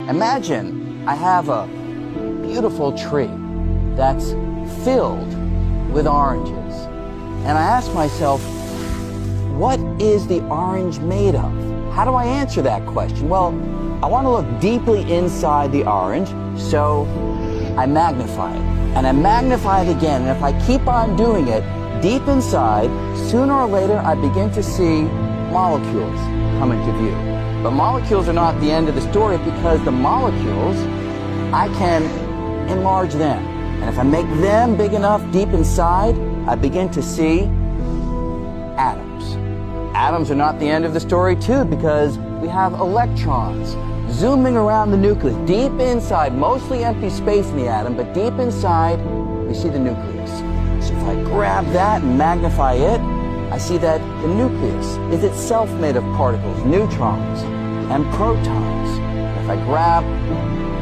Imagine I have a beautiful tree that's filled with oranges. And I ask myself, what is the orange made of? How do I answer that question? Well, I want to look deeply inside the orange, so I magnify it. And I magnify it again, and if I keep on doing it, deep inside, sooner or later I begin to see molecules come into view. But molecules are not the end of the story, because the molecules, I can enlarge them. And if I make them big enough deep inside, I begin to see atoms. Atoms are not the end of the story too, because we have electrons zooming around the nucleus. Deep inside, mostly empty space in the atom, but deep inside, we see the nucleus. So if I grab that and magnify it, I see that the nucleus is itself made of particles, neutrons and protons. If I grab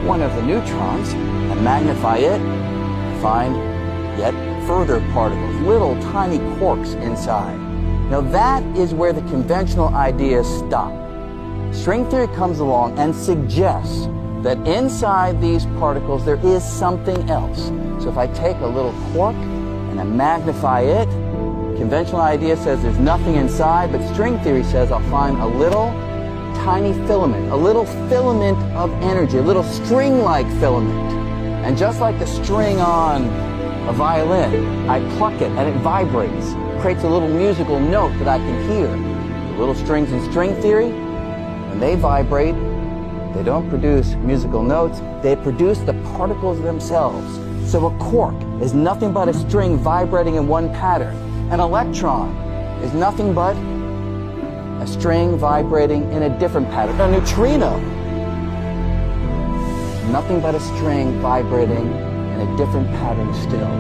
one of the neutrons and magnify it, I find yet further particles, little tiny quarks inside. Now that is where the conventional ideas stop. String theory comes along and suggests that inside these particles there is something else. So if I take a little quark and I magnify it, conventional idea says there's nothing inside, but string theory says I'll find a little tiny filament, a little filament of energy, a little string-like filament. And just like the string on a violin, I pluck it and it vibrates, creates a little musical note that I can hear. The little strings in string theory, when they vibrate, they don't produce musical notes, they produce the particles themselves. So a quark is nothing but a string vibrating in one pattern. An electron is nothing but a string vibrating in a different pattern. A neutrino, nothing but a string vibrating in a different pattern still.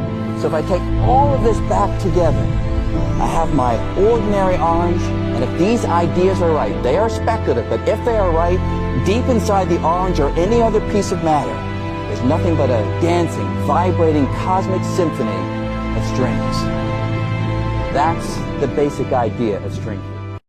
So if I take all of this back together, I have my ordinary orange, and if these ideas are right, they are speculative, but if they are right, deep inside the orange or any other piece of matter, there's nothing but a dancing, vibrating cosmic symphony of strings. That's the basic idea of string theory.